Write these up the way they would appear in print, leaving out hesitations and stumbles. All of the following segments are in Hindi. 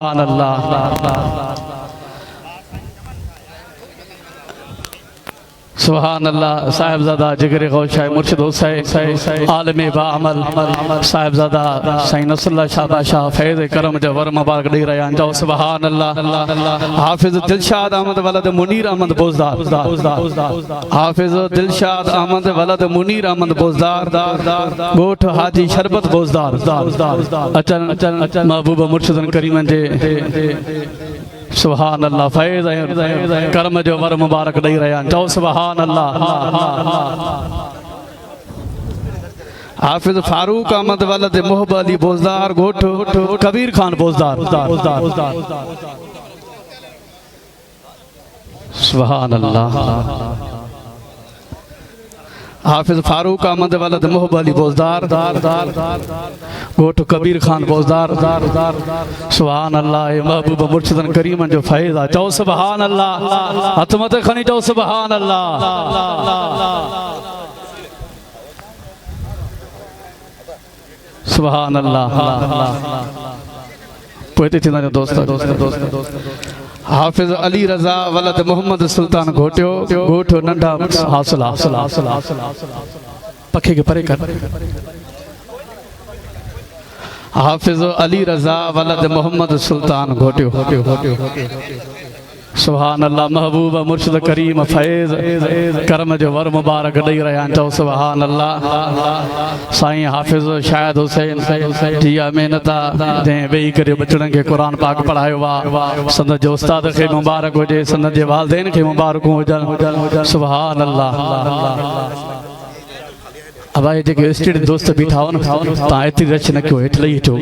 अल्लाह सुभान अल्लाह। साहिबजादा जिगर गौशाह मुर्शिद हुसैन आलम बाअमल साहिबजादा साईं नसरुल्लाह शाह बादशाह फैज़ करम जो वर मुबारक ॾेई रहिया आहिनि। चओ सुभान अल्लाह। हाफ़िज़ दिलशाद अहमद वलद मुनीर अहमद बोज़दार हाफ़िज़ दिलशाद अहमद वलद मुनीर अहमद बोज़दार ॻोठ हाजी शरबत बोज़दार अचन महबूब मुर्शिदन करीमन जे सुभान अल्लाह फैज़ करम जो वर मुबारक ॾेई रहिया आहिनि। चओ सुभान अल्लाह। हाफ़िज़ फारूक अहमद वलद मोहब अली बोज़दार ॻोठ कबीर खान बोज़दार सुभान अल्लाह। हाफ़िज़ फारूक अहमद वलद मोहब अली बोज़दार ॻोठ कबीर खान बोज़दार सुभान अल्लाह। महबूब मुर्शिदन करीमन जो फैज़ आहे। चओ सुभान अल्लाह। हथ मथे खणी चओ सुभान अल्लाह। सुभान अल्लाह। पोइते थींदा दोस्त हाफ़िज़ अली रज़ा वलद मोहम्मद सुल्तान घोटियो ॻोठ नंढा हासिला पखे के परे कर। हाफ़िज़ अली रज़ा वलद मोहम्मद सुल्तान घोटियो सुभान अल्लाह। महबूब मुर्शिद करीम फैज़ करम जो वर मुबारक ॾेई रहिया आहिनि। चओ सुभान अल्लाह। साईं हाफ़िज़ शाहिद हुसैन जी महिनत जंहिं वेही करे बचड़नि खे क़ुरान पाक पढ़ायो आहे। संदत जे उस्ताद खे मुबारक हुजे, संदत जे वालिदैन खे मुबारकूं हुजनि। सुभान अल्लाह। अब जेके स्टेट दोस्त बीठा हो न तव्हां एतिरी रच न कयो, हेठि लही अचो।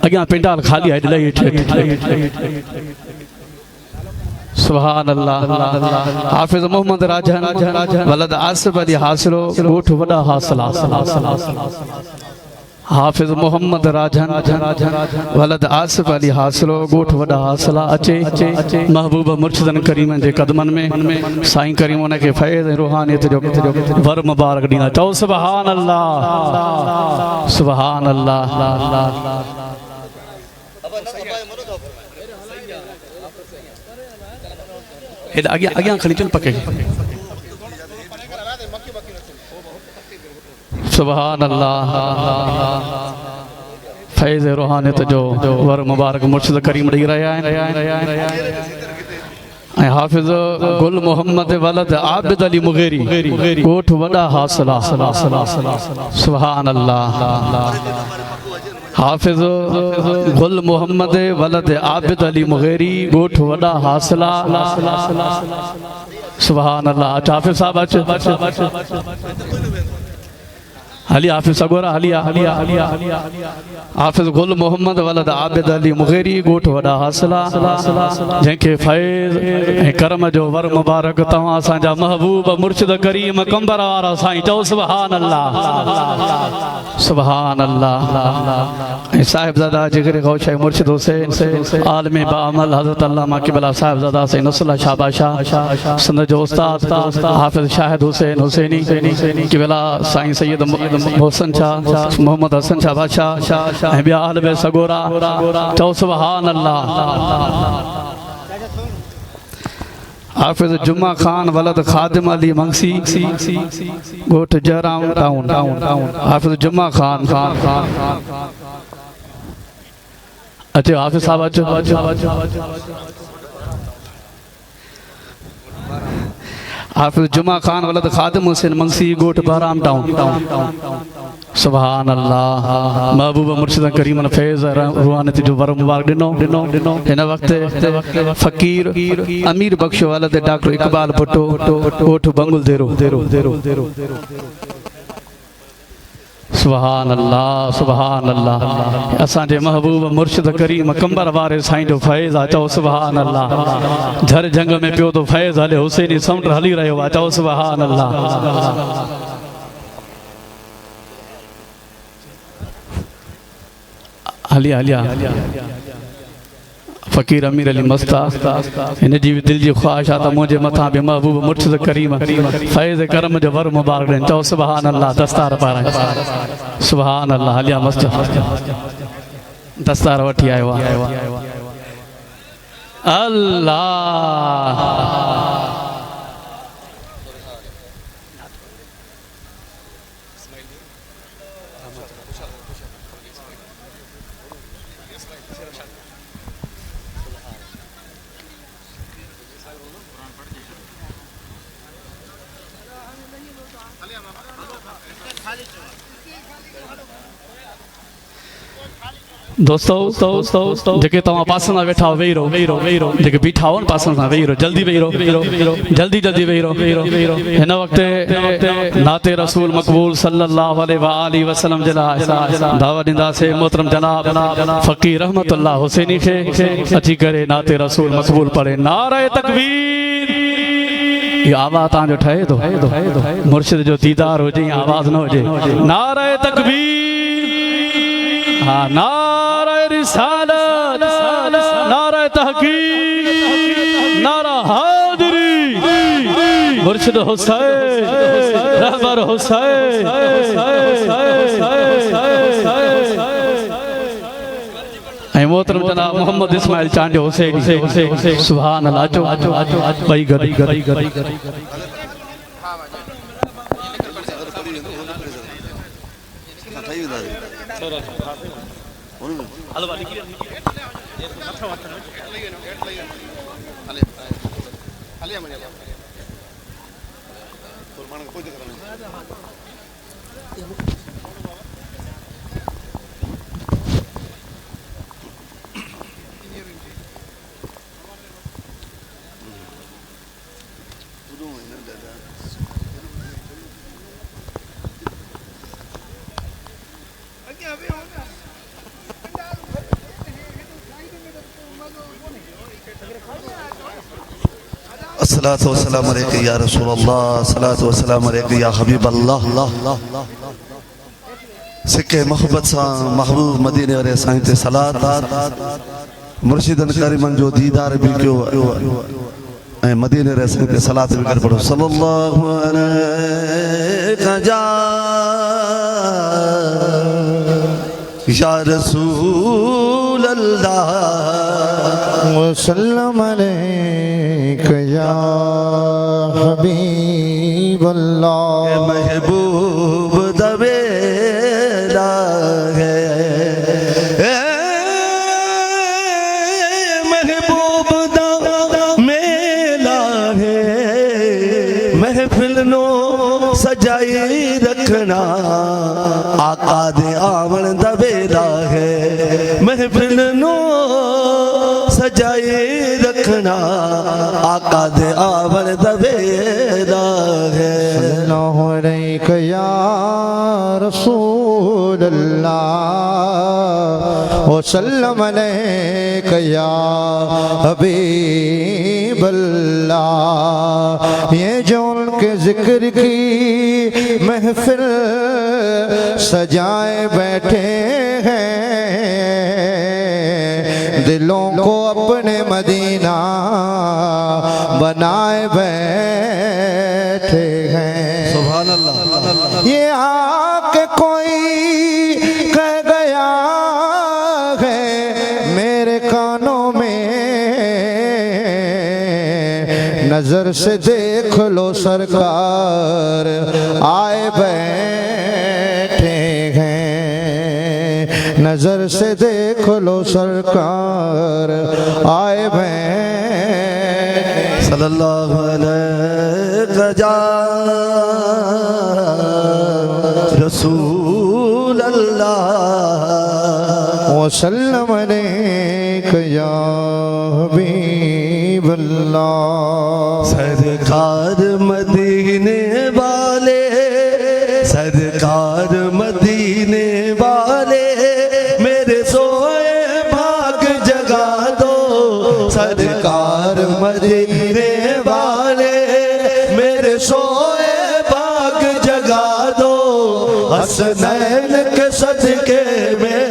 अॻियां पेंडाल ख़ाली आहे, लही हेठि। सुभान अल्लाह। हाफ़िज़ मोहम्मद राजन वलद आसिफ अली हासिलो ॻोठ वॾा हासिला हाफ़िज़ मोहम्मद राजन वलद आसिफ अली हासिलो ॻोठ वॾा हासिला अचे महबूब मुर्शिदन करीमन जे क़दमनि में साईं करीम उनखे फैज़ रूहानियत जो वर मुबारक ॾींदा। चओ सुभान अल्लाह। सुभान अल्लाह। अॻियां खणी चल पके। सुभान अल्लाह। फैज़ रूहानियत जो वर मुबारक मुर्शिद करीम ॾेई रहिया आहिनि। ऐं हाफ़िज़ गुल मोहम्मद वलद आबिद अली मुग़ेरी ॻोठ वॾा हासिला सुभान अल्लाह। हाफ़िज़ गुल मोहम्मद वलद आबिद अली मुग़ेरी ॻोठ वॾा हासिला सुभान अल्लाह। हाफ़िज़ साहब अच हलिया हाफ़िज़ सगोरा हलिया हाफ़िज़ गुल मोहम्मद वलद आबिद अली मुग़ेरी ॻोठ वॾा हासिला जंहिंखे फैज़ ऐं करम जो वर मुबारक तव्हां असांजा महबूब मुर्शिद करीम कंबर वारा साईं। चओ सुभान अल्लाह। सुभान अल्लाह। ऐं साहिबजादा जिगर गौशाह मुर्शिद हुसैन आलम बाअमल हज़रत अल्लामा क़िबला साहिबजादा साईं नसरुल्लाह शाह बादशाह संदत जो उस्ताद हाफ़िज़ शाहिद हुसैन हुसैनी क़िबला साईं सैयद मोहसन शाह मोहम्मद हसन शाह बादशाह ऐं ॿिया आलम सगोरा। चओ सुभान अल्लाह। हाफ़िज़ जुम्मा खान वलद खादिम अली मंगसी ॻोठ जहराम टाउन हाफ़िज़ जुम्मा खान अचे। हाफ़िज़ साहब अचो। हाफ़िज़ जुम्मा खान वलद खादिम हुसैन मंगसी ॻोठ बहराम टाउन सुभान अल्लाह। महबूब मुर्शिद करीमन फैज़ रूहानियत जो वर मुबारक ॾिनो। हिन वक़्तु फ़कीर अमीर बख्श वलद डॉक्टर इकबाल भुट्टो ॻोठ बंगुल देरो सुभान अल्लाह। सुभान अल्लाह। असांजे महबूब मुर्शिद करीम कंबर वारे साईं जो फैज़ आहे। चओ सुभान अल्लाह। झर जंग में पियो तो फैज़ हले, हुसैनी समुंड हली रहियो आहे। चओ सुभान अल्लाह। हलिया फ़कीर अमीर अली मस्ता इन जी दिल जी ख़्वाहिश आहे त मुंहिंजे मथां बि महबूब मुर्शिद करीम फैज़ करम जो वर मुबारक ॾियनि। चओ सुभान अल्लाह। दस्तार पारां सुभान अल्लाह। हलिया मस्त दस्तार वठी आयो आहे अल्लाह दोस्तों जेके तव्हां पासे सां वेठा वेही रहो जेके बीठा हो पासे सां वेही रहो जल्दी वेही रहो जल्दी वेही रहो हिन वक़्तु नाते रसूल मक़बूल सल्लल्लाहु अलैहि वसल्लम जे लाइ दावत ॾींदासीं मोहतरम जनाब फ़कीर रहमतुल्लाह हुसैनी खे अची करे नाते रसूल मक़बूल पढ़े नारे तकबीर। ये आवाज़ तव्हांजो ठहे थो मुर्शिद जो दीदार हुजे आवाज़ न हुजे नारे तकबीर हाँ नारे रिसालत नारे तहकीक नारा हाज़िरी मुर्शिद हुसैन रहबर हुसैन मोहतरम जनाब मोहम्मद इस्माइल चांडियो हुसैन सुभान अल्लाह अचो भाई गरी अस्सलातु वस्सलामु अलैका या रसूल अल्लाह सलातु वस्सलामु अलैका या हबीब अल्लाह सिक्के मोहब्बत सा महबूब मदीने वाले साईं ते सलात मुर्शिदन करीमन जो दीदार भी कयो ऐं मदीने वाले साईं ते सलात भी कर पढ़ो सल्लल्लाहु अलैका या रसूल अल्लाह वसल्लम अलैका या हबीब अल्लाह महबूब दबेला है महबूब दा मेला है महफिल नो सजाई रखना आका दे आवन दबेला है महफिल नो सजाई रखना आका दे आवन दबेला है सल्लल्लाहु अलैका या रसूल अल्लाह वसल्लम अलैका या हबीब अल्लाह। ये जो उनके जिक्र की महफिल सजाए बैठे हैं दिलों को अपने मदीना बनाए बैठे हैं। सुभान अल्लाह। ये आके कोई कह गया है मेरे कानों में नजर से देख लो सरकार आए बैठे हैं नजर से देख लो सरकार आए बैठे सल्लल्लाहु अलैहि या रसूल अल्लाह वसल्लम अलैका या हबीब अल्लाह। सरकार मदीने वाले सरकार मदीने वाले मेरे सोए भाग जगा दो सरकार मदीने वाले मेरे सोए भाग जगा दो हसनैन के सदके में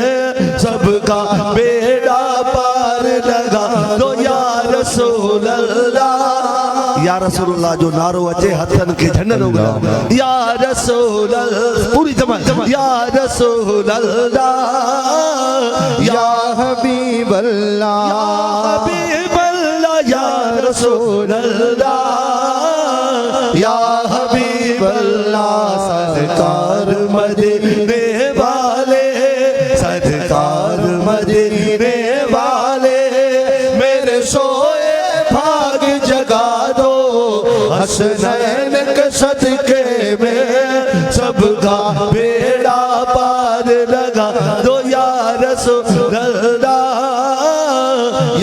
सबका बेड़ा पार लगा दो या रसूल अल्लाह या रसूलुल्लाह जो नारो अचे हथन के झंडन उगड़ा या रसूल पूरी जमात या रसूल अल्लाह या हबीब अल्लाह या हबीब अल्लाह या रसूल अल्लाह या हबीब अल्लाह सरकार मदीने वाले सरकार मदीने वाले मेरे सोए भाग जगा दो हसनैन के सदके में सबका बेड़ा पार लगा दो या रसूल अल्लाह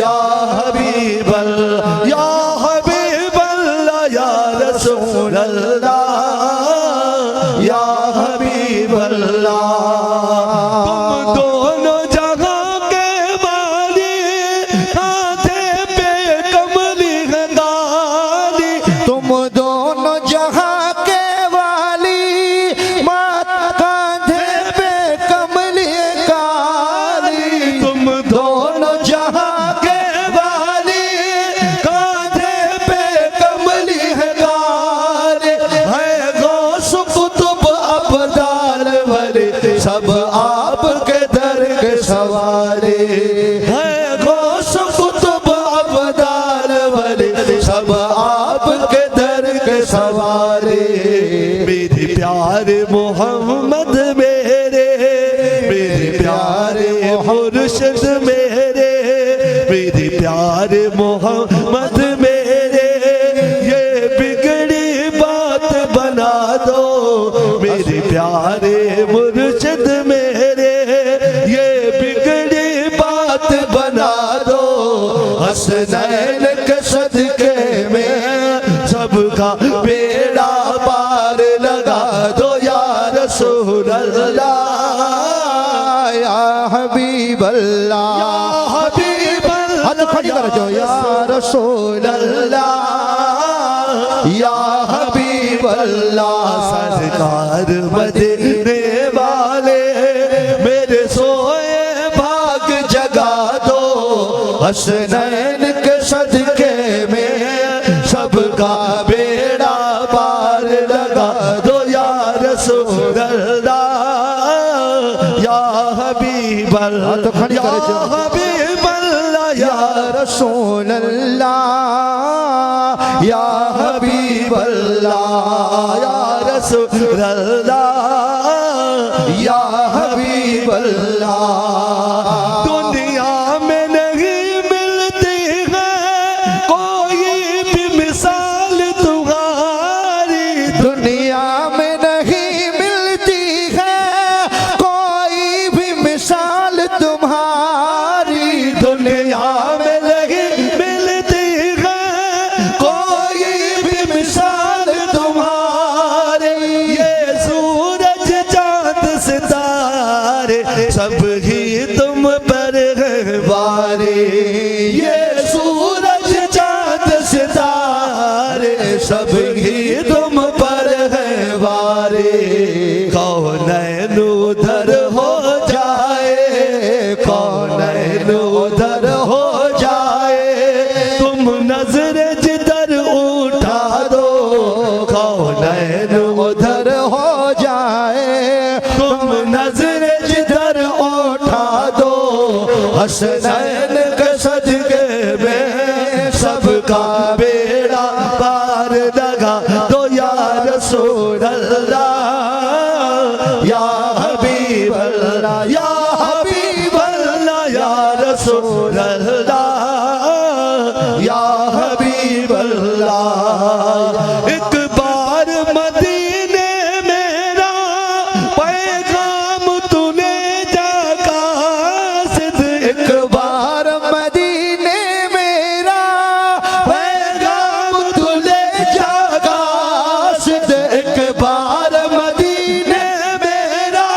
या हबीब अल्लाह या हबीब अल्लाह या रसूल अल्लाह या हबीब अल्लाह सब आपके दर के सवारे है गौस कुतुब अब्दाल वाले सब आपके दर के सवारे मेरे प्यारे मोहम्मद मेरे प्यारे मुर्शिद मेरे प्यारे मोहम्मद मेरे ये बिगड़ी बात बना दो मेरे प्यारे मुर्शिद मेरे ये बिगड़ी बात बना दो हसनैन के सदके में सबका बेड़ा पार लगा दो या रसूल अल्लाह या हबीब अल्लाह या हबीब अल्लाह हाथ खड़ी कर जो या रसूल अल्लाह या हबीब अल्लाह सरकार मदीने वाले मेरे सोए भाग जगा दो हसनैन के सदके में सबका बेड़ा पार लगा दो या रसूल अल्लाह या हबीब अल्लाह या हबीब अल्लाह या रसूल अल्लाह या हबीब अल्लाह या रसूल अल्लाह या हबीब अल्लाह दुनिया में नहीं मिलती है कोई भी मिसाल तुम्हारी दुनिया में नहीं मिलती है कोई भी मिसाल तुम्हारी दुनिया में नहीं मिलती है कोई भी मिसाल तुम्हारे ये सूरज चांद सितारे सब ही तुम पर है वारे ये सूरज चांद सितारे सब ही तुम पर है वारे कौनैन उधर हो जाए कौनैन उधर हो जाए तुम नजर जिधर उठा दो कौनैन उधर हो जाए तुम नजर जिधर उठा दो हसनैन के सदके में सबका बेड़ा पार लगा दो या रसूल अल्लाह या हबीब अल्लाह या हबीब अल्लाह या रसूल अल्लाह या हबीब अल्लाह एक बार मदीने मेरा पैगाम तूने जागा सिद्ध एक बार मदीने मेरा पैगाम तूने जागा सिद्ध एक बार मदीने मेरा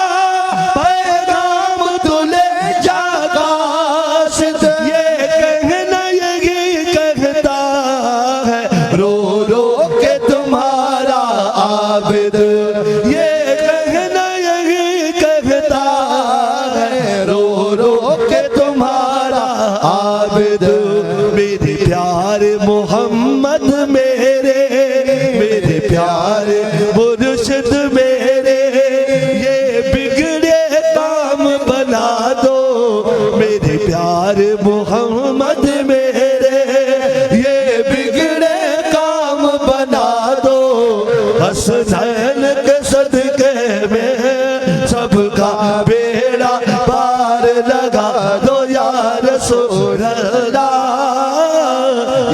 पैगाम तूने जागा सिद्ध ये कहना यही कहता है रो रो के तुम्हारा आबिद ये कहना यही कहता है रो रो के तुम्हारा आबिद मेरे प्यारे मोहम्मद मेरे प्यारे मुर्शिद मेरे ये बिगड़े काम बना दो मेरे प्यारे मोहम्मद मेरे ये बिगड़े काम बना दो हसनैन के सदके में सबका बेड़ा पार लगा दो या रसूल अल्लाह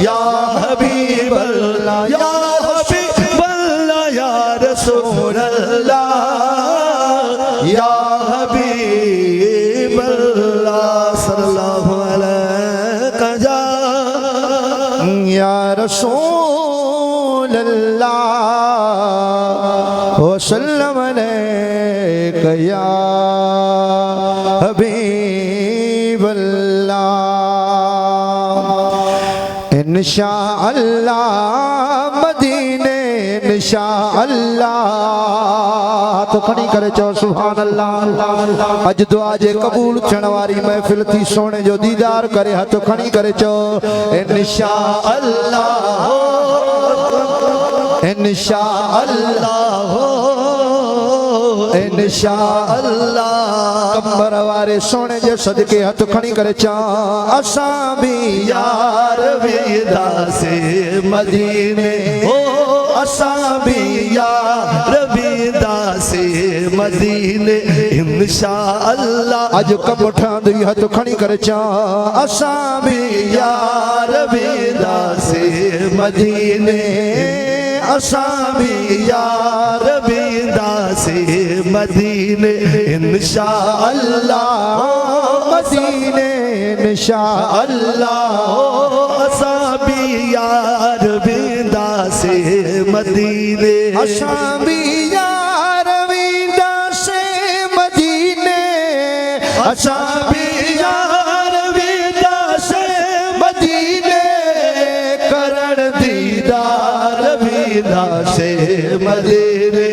या हबीब अल्लाह या हबीब अल्लाह या रसूल अल्लाह या हबीब अल्लाह सल्लल्लाहु अलैहि या रसूल अल्लाह वसल्लम अलैका या हबीब अल्लाह इंशाअल्लाह मदीने इंशाअल्लाह तो खड़ी करे चो सुभान अल्लाह अज दुआ जे कबूल थियण वारी महफिल थी सोने जो दीदार करे हथ खड़ी करे चो इंशाअल्लाह इंशाअल्लाह इंशाअल्लाह कंबर वारे सोने जे सदके हथ खड़ी करे चा असां भी यार वेंदासे मदीने ओ असां भी यार वेंदासे मदीने इंशाअल्लाह अज कब ठांदी हथ खड़ी करे चा असां भी यार वेंदासे मदीने असां भी यार वेंदासे मदीने इंशाअल्लाह मदीने इंशाअल्लाह असां भी यार वेंदासे मदीने असां भी यार वेंदासे मदीने असां भी यार वेंदासे मदीने करण दीदार वेंदासे मदीने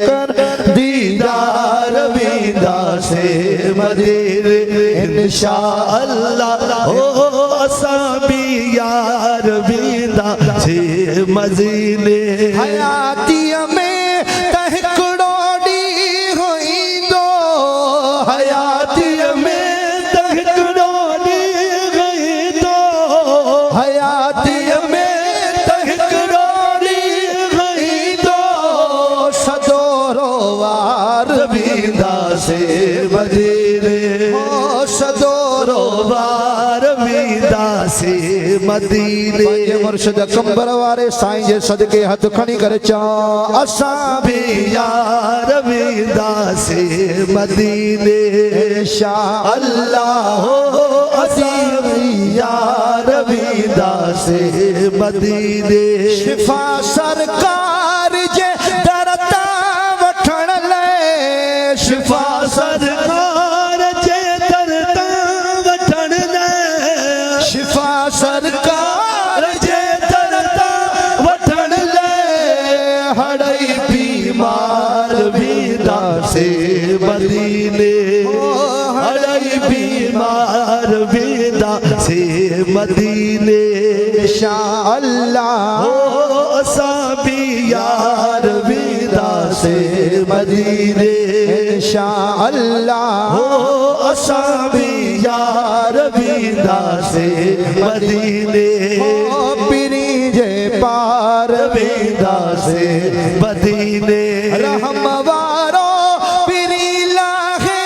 कर दीदार वेंदासे मदीने इंशाअल्लाह ओ असां भी यार वेंदासे मदीने हयाती में तहकड़ो डी होईंदो हयाती में तहकड़ो डी होईंदो हयाती में तहकड़ो डी होईंदो सदोरो वार वेंदासे मदीने ओ सदोरो वार वेंदासे मदीने मुर्शिद कंबर वारे साईं जे सदके हथ खणी करे चा असां भी यार वेंदासे मदीने इंशाअल्लाह असां भी यार वेंदासे मदीने शिफा सरकार जे दरता वठण ले शिफा सरकार जे दरता वठण ले शिफा सरकार जे दरता वठण ले हड़ई बीमार वेंदासे मदीने हड़ई बीमार वेंदासे मदीने इंशाअल्लाह असां भी यार वेंदासे मदीने इंशाअल्लाह असां भी यार वेंदासे मदीने पीरी जे पार वेंदासे मदीने रहम वारो पीरी लाहे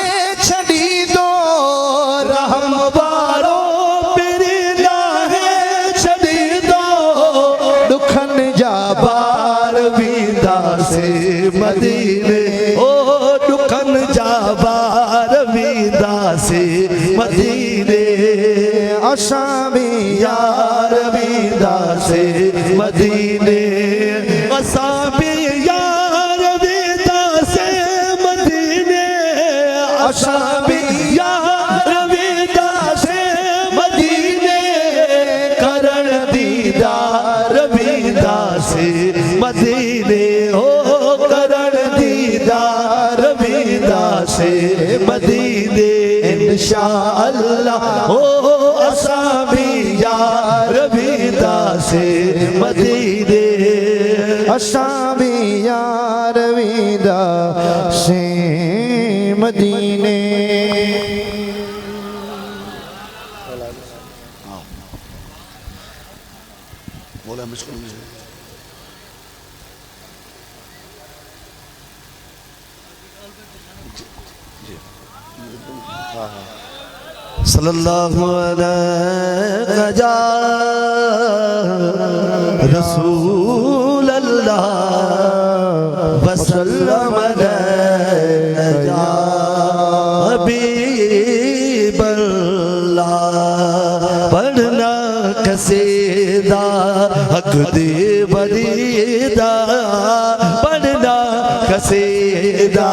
छड़ी दो रहम वारो पीरी लाहे छड़ी दो दुखन जा बार वेंदासे मदीने ओ दुखन जा बार वेंदासे मदीने असां भी यार वेंदासे मदीने असां भी यार वेंदासे मदीने असां भी यार वेंदासे मदीने करण दीदार वेंदासे मदीने हो करण दीदार वेंदासे मदीने इंशाअल्लाह हो असां भी यार वेंदासे मदीने असां भी यार वेंदा से मदीने। बोला मुझको सल्लल्लाहु अलैहि या रसूल अल्लाह वसल्लम अलैहि या हबीब अल्लाह। पढ़ना कसीदा हक दे बरीदा, पढ़ना कसीदा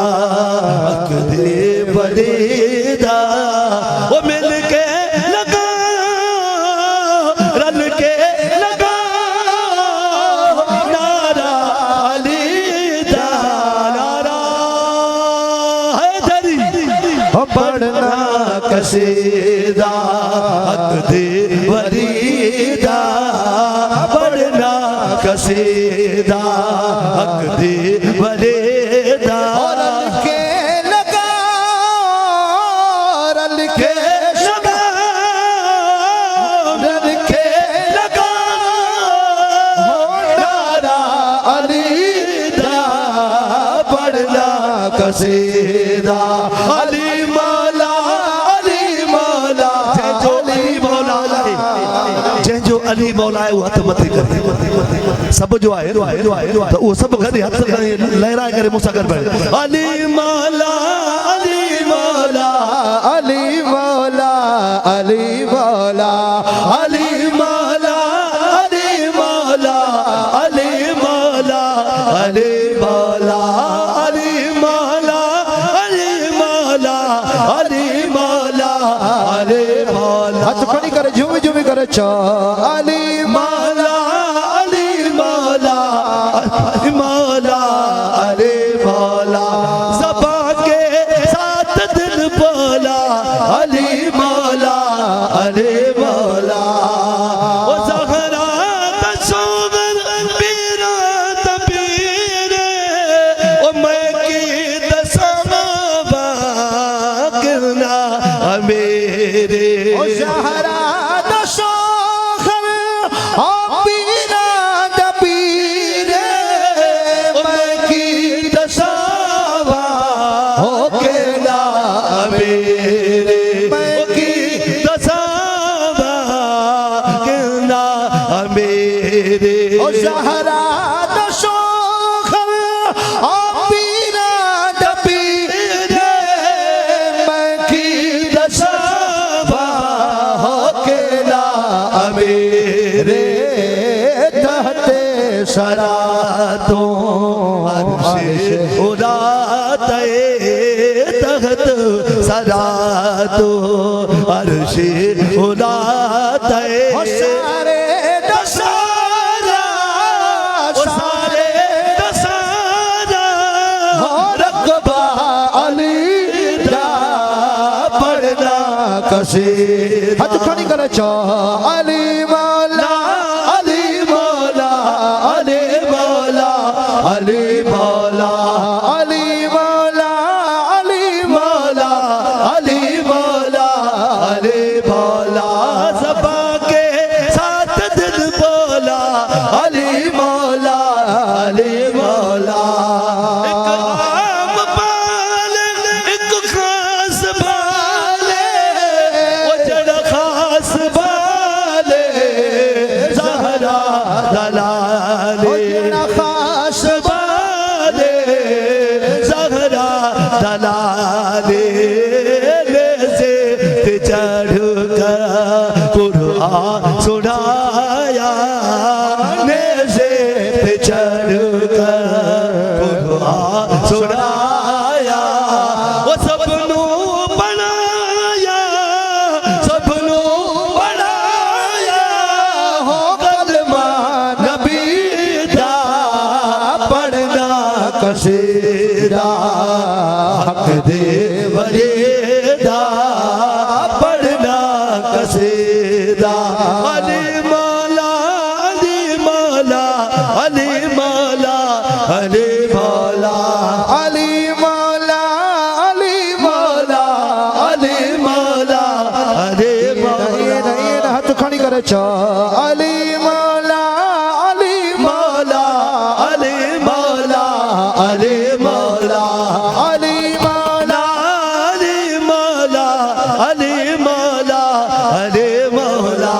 हक दे बरीदा। वो मिल के लगा रल के लगा नारा अली दा नारा हैदरी। पढ़ना कसीदा हक दे बरीदा, पढ़ना कसीदा हक दे बरीदा। रल के लगा रल के लगा रल के लगा नारा अली दा। पढ़ना कसीदा अली मौला अली मौला जंहिंजो अली मौला आहे उहो हथ मथे करे सब जो आहे त उहो सभु गॾु हथ लहराए करे मूंसां गॾु पढ़े अली मौला अली मौला अली मौला अली मौला अली मौला अली मौला अली मौला अली मौला अली मौला अली मौला अली मौला अली मौला। हाथ खड़ी करे झूमी झूमी करे चो अली मौला अली मौला अली मौला अली मौला। ज़बा के साथ दिल बोला अली मौला अली मौला। ओ ज़हरा तसव्वुर पीरा तपीरे ओ मैं की तसव्वुर करना मेरे ओ ज़हरा दशोखर ओ पीरा दपीरे मैं की तसव्वुर हो के ना मेरे मैं की तसव्वुर करना मेरे। ओ ज़हरा दशोखर ओ पीरा दपीरे मैं की तसव्वुर हो के ना मेरे। तहते सरा तो अर्शे उड़ाते तख्त सरा तो अर्शे उड़ाते। सारे दसारा सारे दसारा रकबा अली दा। पढ़ना कसीदा हाथ खड़ी करे चो अली मौला अली मौला अली मौला अली मौला अली मौला अली मौला अली मौला अली मौला। ज़बा के साथ दिल बोला अली मौला अली मौला। एक आम बाल एक खास बाले ओ जड़ खास बाले ज़हरा दलाले खास बाले ज़हरा दलाले से चढ़ कर कुरान सुनाया ने से चढ़ कर कुरान सुनाया। वो सबनू बनाया सबनू बनाया हो कलमा नबी दा। पढ़ना कसीदा हक दे वरीदा, पढ़ना कसीदा अली मौला अली मौला अली मौला चो अली मौला अली मौला अली मौला अली मौला अली मौला अली मौला अली मौला अली मौला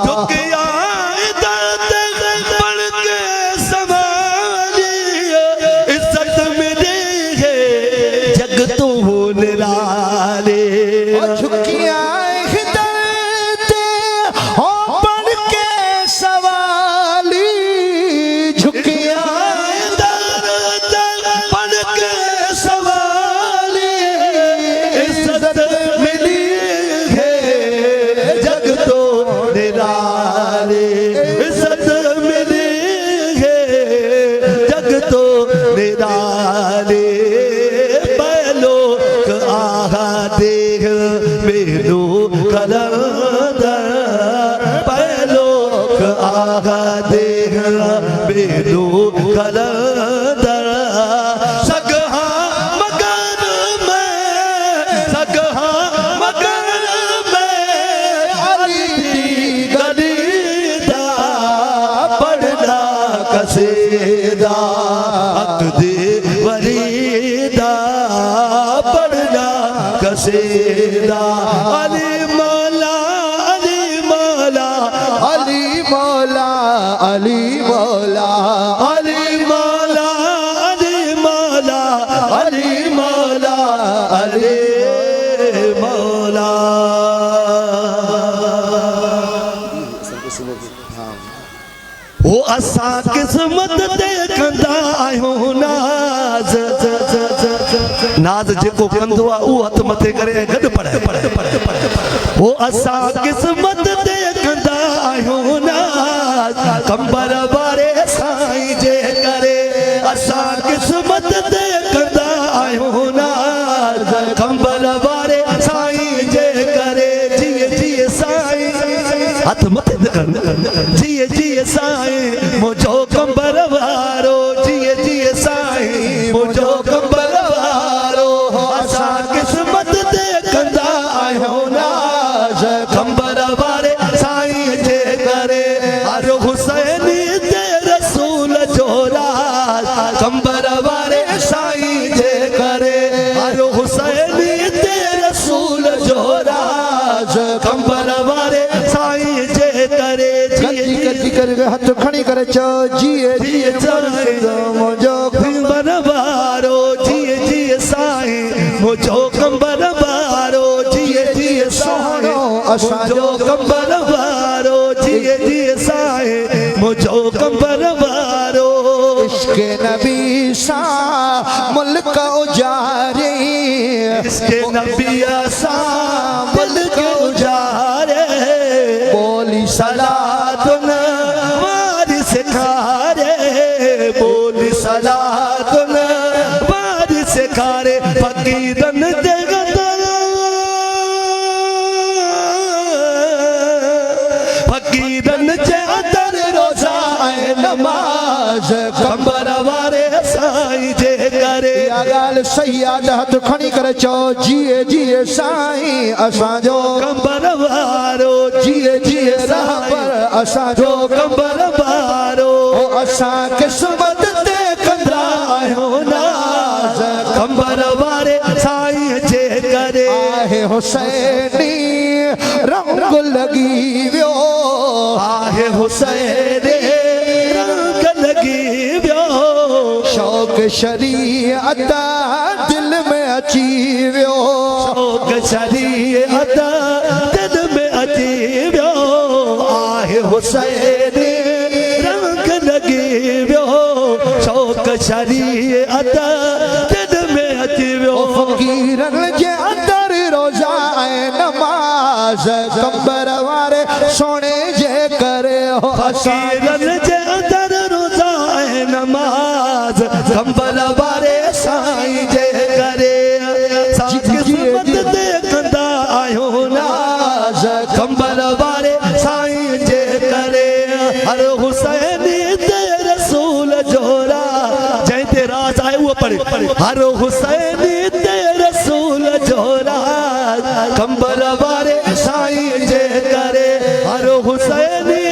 दुखिया दर्द पढ़ के संभाली इज्जत मिली है जग तो निराले झुकिया दर्द हो पढ़ के सवाली झुकिया दर्द पढ़ के संभाली इज्जत मिली है जग तो निराले इज्जत मिली है जग तो निराले पहलो आहा देख मेनू कलंदर पहलो आहा देख मेनू कलंदर सगहा मकान में सगहा मकान में अली गली दा पढ़ना कसेदा हक दे वरीदा पढ़ना कसेदा अली मौला अली मौला अली मौला अली मौला अली मौला अली मौला अली मौला अली मौला वो असा किस्मत देखंदा आहियूं नाज़ नाज़ जेको कंदो आहे उहो हथ मथे करे गॾु पढ़े वो असा किस्मत देखंदा आहियूं नाज़ कंबर वारे साईं जे करे असा किस्मत देखंदा आहियूं नाज़ कंबर वारे साईं जे करे जिए जिए साईं हथ मथे जिए जिए साईं मुझो कंबर वारो जिए जिए साईं मुझो कंबर वारो असा किस्मत देखंदा आहियूं नाज़ कंबर वारे साईं जे करे हर हुसैनी ते रसूल जो राज कंबर वारे साईं जे करे हर हुसैनी ते रसूल जो राज कंबर वारे साईं जे करे कची कची करके हाथ खड़ी करे चो जिए जिए मुझो कंबर वारो जिए जिए साईं मुझो कंबर वारो जिए जिए साईं मुझो कंबर वारो जिए जिए साईं मुझो कंबर वारो इश्क नबी सा मुल्क उजारे इसके नबी सा मुल्क उजारे बोली सलातुन वारी सिखारे बोली सलातुन वारी सिखारे फकीरन दे फकीरन जे अंदर रोजा नमाज कंबर वारे साईं जे करे गाल सैयद हाथ खड़ी करे चो जिए जिए साईं असांजो कंबर वारो जिए जिए रहबर असांजो कंबर वारो असां किस्मत ते कंदा आहियूं नाज़ कंबर वारे साईं जे करे आहे हुसैनी रंग लगी वियो आहे हुसैनी रंग लगी वियो शौक शरीअत दिल में अची वियो शौक शरीअत दिल में अची वियो आहे हुसैनी रंग लगी वियो शौक शरीअत दिल में अची वियो फकीरन जे अंदर रोजा ऐं नमाज कंबर वारे सोने जे करे हो फकीरन जे अंदर रोजा ऐं नमाज कंबर वारे साईं जे करे किस्मत देखंदा आहियूं नाज़ कंबर वारे साईं जे करे हर हुसैनी ते रसूल जोरा जंहिं ते राज आहे उहो पढ़े हर हुसैनी ते रसूल जोरा कंबर वारे साईं जे करे हर हुसैन हुसैनी